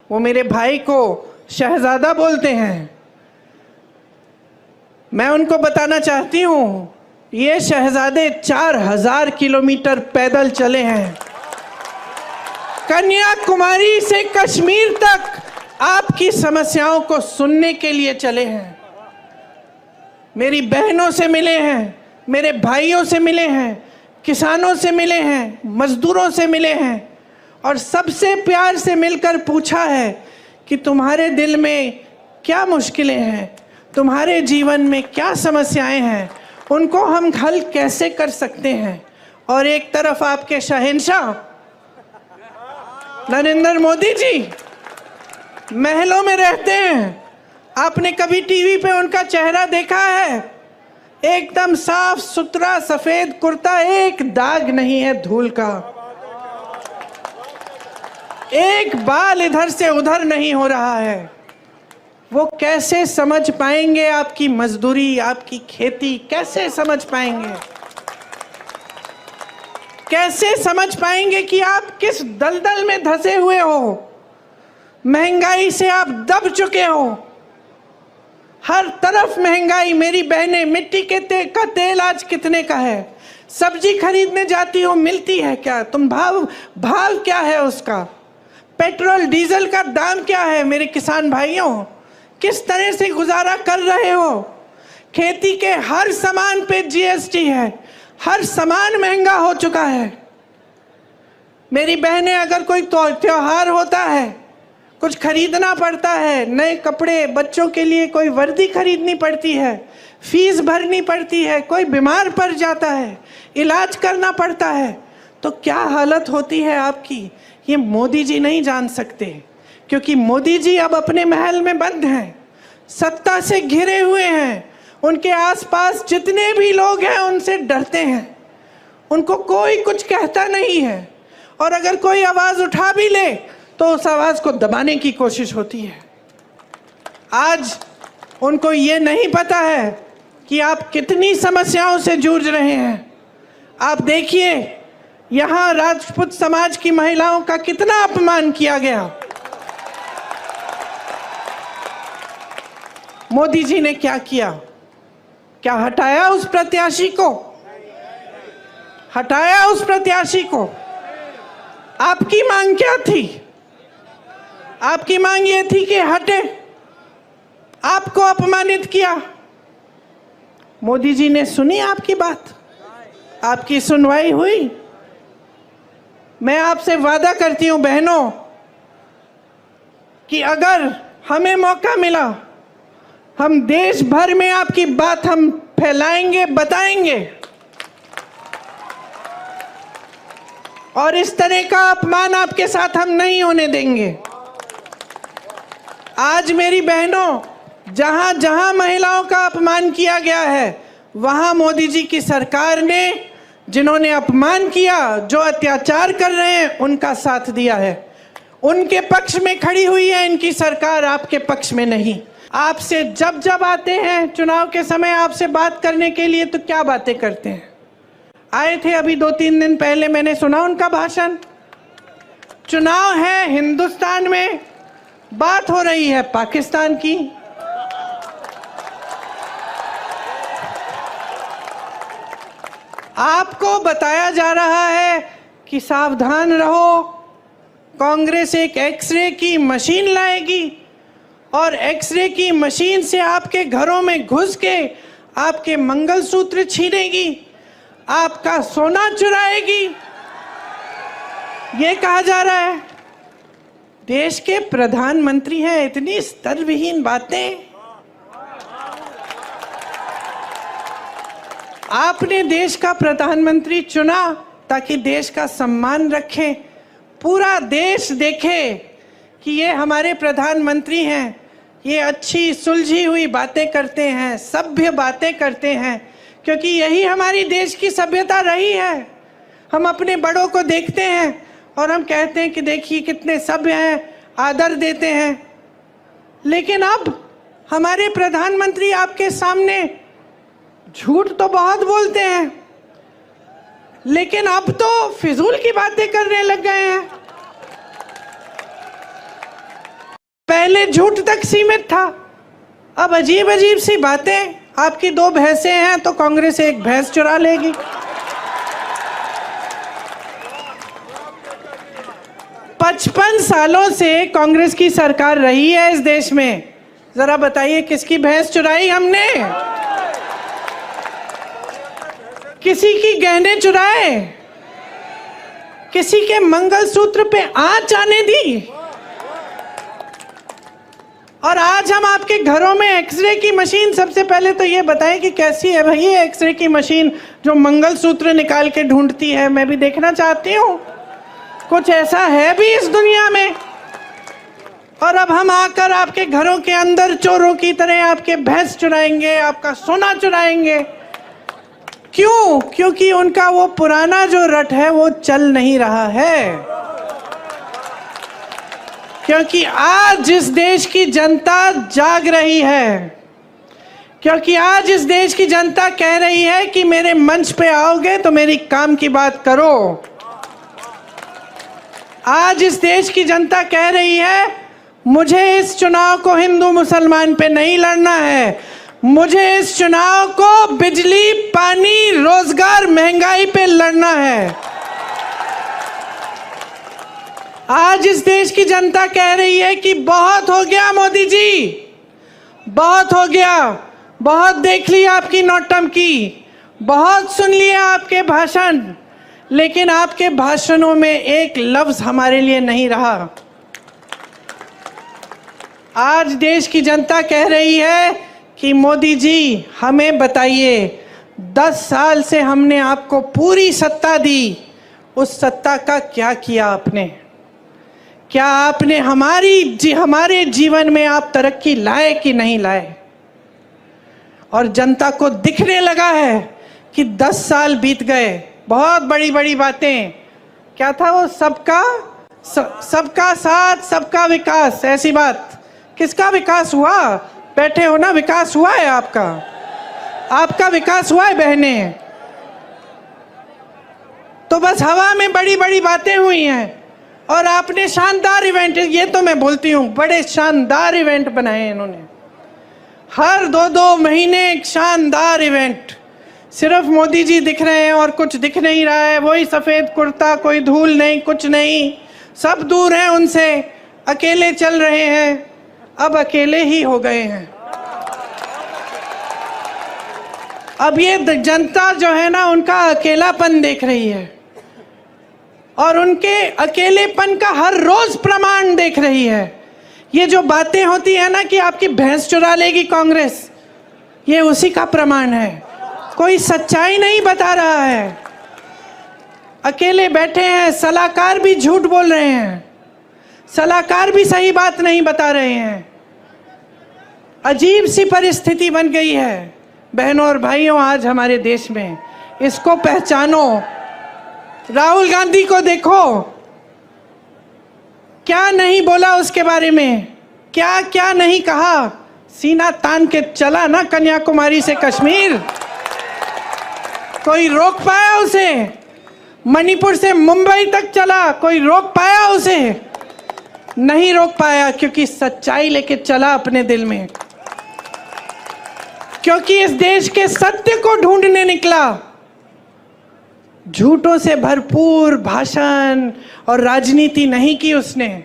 वो मेरे भाई को शहजादा बोलते हैं। मैं उनको बताना चाहती हूँ, ये शहजादे 4000 किलोमीटर पैदल चले हैं। कन्याकुमारी से कश्मीर तक आपकी समस्याओं को सुनने के लिए चले हैं। मेरी बहनों से मिले हैं, मेरे भाइयों से मिले हैं, किसानों से मिले हैं, मजदूरों से मिले हैं और सबसे प्यार से मिलकर पूछा है कि तुम्हारे दिल में क्या मुश्किलें हैं, तुम्हारे जीवन में क्या समस्याएं हैं, उनको हम हल कैसे कर सकते हैं। और एक तरफ आपके शहंशाह नरेंद्र मोदी जी महलों में रहते हैं। आपने कभी टीवी पे उनका चेहरा देखा है? एकदम साफ सुथरा सफेद कुर्ता, एक दाग नहीं है धूल का, एक बाल इधर से उधर नहीं हो रहा है। वो कैसे समझ पाएंगे आपकी मजदूरी, आपकी खेती? कैसे समझ पाएंगे? कैसे समझ पाएंगे कि आप किस दलदल में धंसे हुए हो? महंगाई से आप दब चुके हो, हर तरफ महंगाई। मेरी बहनें, मिट्टी के का तेल आज कितने का है? सब्जी खरीदने जाती हो, मिलती है क्या? तुम भाव क्या है उसका? पेट्रोल डीजल का दाम क्या है? मेरे किसान भाइयों, किस तरह से गुजारा कर रहे हो? खेती के हर सामान पे जीएसटी है, हर सामान महंगा हो चुका है। मेरी बहनें, अगर कोई त्योहार होता है, कुछ खरीदना पड़ता है, नए कपड़े, बच्चों के लिए कोई वर्दी खरीदनी पड़ती है, फीस भरनी पड़ती है, कोई बीमार पड़ जाता है, इलाज करना पड़ता है, तो क्या हालत होती है आपकी? ये मोदी जी नहीं जान सकते, क्योंकि मोदी जी अब अपने महल में बंद हैं, सत्ता से घिरे हुए हैं। उनके आसपास जितने भी लोग हैं उनसे डरते हैं, उनको कोई कुछ कहता नहीं है, और अगर कोई आवाज़ उठा भी ले तो उस आवाज़ को दबाने की कोशिश होती है। आज उनको ये नहीं पता है कि आप कितनी समस्याओं से जूझ रहे हैं। आप देखिए, यहाँ राजपूत समाज की महिलाओं का कितना अपमान किया गया। मोदी जी ने क्या किया? क्या हटाया उस प्रत्याशी को? हटाया उस प्रत्याशी को? आपकी मांग क्या थी? आपकी मांग ये थी कि हटे, आपको अपमानित किया। मोदी जी ने सुनी आपकी बात? आपकी सुनवाई हुई? मैं आपसे वादा करती हूं बहनों कि अगर हमें मौका मिला, हम देश भर में आपकी बात हम फैलाएंगे, बताएंगे, और इस तरह का अपमान आपके साथ हम नहीं होने देंगे। आज मेरी बहनों, जहां जहां महिलाओं का अपमान किया गया है, वहां मोदी जी की सरकार ने जिन्होंने अपमान किया, जो अत्याचार कर रहे हैं, उनका साथ दिया है, उनके पक्ष में खड़ी हुई है इनकी सरकार, आपके पक्ष में नहीं। आपसे जब जब आते हैं चुनाव के समय आपसे बात करने के लिए, तो क्या बातें करते हैं? आए थे अभी 2-3 दिन पहले, मैंने सुना उनका भाषण। चुनाव है हिंदुस्तान में, बात हो रही है पाकिस्तान की। आपको बताया जा रहा है कि सावधान रहो, कांग्रेस एक एक्सरे की मशीन लाएगी और एक्सरे की मशीन से आपके घरों में घुस के आपके मंगलसूत्र छीनेगी, आपका सोना चुराएगी, ये कहा जा रहा है। देश के प्रधानमंत्री हैं, इतनी स्तरविहीन बातें। आपने देश का प्रधानमंत्री चुना ताकि देश का सम्मान रखें, पूरा देश देखे कि ये हमारे प्रधानमंत्री हैं, ये अच्छी सुलझी हुई बातें करते हैं, सभ्य बातें करते हैं, क्योंकि यही हमारी देश की सभ्यता रही है। हम अपने बड़ों को देखते हैं और हम कहते हैं कि देखिए कितने सभ्य हैं, आदर देते हैं। लेकिन अब हमारे प्रधानमंत्री आपके सामने झूठ तो बहुत बोलते हैं, लेकिन अब तो फिजूल की बातें करने लग गए हैं। पहले झूठ तक सीमित था, अब अजीब अजीब सी बातें। आपकी 2 भैंसें हैं तो कांग्रेस एक भैंस चुरा लेगी। पचपन सालों से कांग्रेस की सरकार रही है इस देश में, जरा बताइए किसकी भैंस चुराई हमने? किसी की गहने चुराए? किसी के मंगलसूत्र पे आंच आने दी? और आज हम आपके घरों में एक्सरे की मशीन, सबसे पहले तो ये बताएं कि कैसी है भाई ये एक्सरे की मशीन जो मंगलसूत्र निकाल के ढूंढती है? मैं भी देखना चाहती हूँ, कुछ ऐसा है भी इस दुनिया में। और अब हम आकर आपके घरों के अंदर चोरों की तरह आपके भैंस चुराएंगे, आपका सोना चुराएंगे। क्यों? क्योंकि उनका वो पुराना जो रट है वो चल नहीं रहा है। क्योंकि आज इस देश की जनता जाग रही है, क्योंकि आज इस देश की जनता कह रही है कि मेरे मंच पे आओगे तो मेरी काम की बात करो। आज इस देश की जनता कह रही है मुझे इस चुनाव को हिंदू मुसलमान पे नहीं लड़ना है, मुझे इस चुनाव को बिजली, पानी, रोजगार, महंगाई पे लड़ना है। आज इस देश की जनता कह रही है कि बहुत हो गया मोदी जी, बहुत हो गया, बहुत देख लिया आपकी नौटंकी, बहुत सुन लिया आपके भाषण, लेकिन आपके भाषणों में एक लफ्ज हमारे लिए नहीं रहा। आज देश की जनता कह रही है कि मोदी जी हमें बताइए, 10 साल से हमने आपको पूरी सत्ता दी, उस सत्ता का क्या किया आपने? क्या आपने हमारे जीवन में आप तरक्की लाए कि नहीं लाए? और जनता को दिखने लगा है कि 10 साल बीत गए, बहुत बड़ी बड़ी बातें, क्या था वो सबका साथ सबका विकास, ऐसी बात। किसका विकास हुआ? बैठे हो ना, विकास हुआ है आपका विकास हुआ है बहने। तो बस हवा में बड़ी बड़ी बातें हुई हैं और आपने शानदार इवेंट, ये तो मैं बोलती हूँ बड़े शानदार इवेंट बनाए इन्होंने, हर 2-2 महीने एक शानदार इवेंट। सिर्फ मोदी जी दिख रहे हैं और कुछ दिख नहीं रहा है, वही सफेद कुर्ता, कोई धूल नहीं, कुछ नहीं, सब दूर हैं उनसे, अकेले चल रहे हैं, अब अकेले ही हो गए हैं। अब ये जनता जो है ना उनका अकेलापन देख रही है और उनके अकेलेपन का हर रोज प्रमाण देख रही है। ये जो बातें होती है ना कि आपकी भैंस चुरा लेगी कांग्रेस, ये उसी का प्रमाण है। कोई सच्चाई नहीं बता रहा है, अकेले बैठे हैं, सलाहकार भी झूठ बोल रहे हैं, सलाहकार भी सही बात नहीं बता रहे हैं। अजीब सी परिस्थिति बन गई है बहनों और भाइयों आज हमारे देश में, इसको पहचानो। राहुल गांधी को देखो, क्या नहीं बोला उसके बारे में, क्या क्या नहीं कहा, सीना तान के चला ना कन्याकुमारी से कश्मीर, कोई रोक पाया उसे? मणिपुर से मुंबई तक चला, कोई रोक पाया उसे? नहीं रोक पाया, क्योंकि सच्चाई लेके चला अपने दिल में, क्योंकि इस देश के सत्य को ढूंढने निकला। झूठों से भरपूर भाषण और राजनीति नहीं की उसने।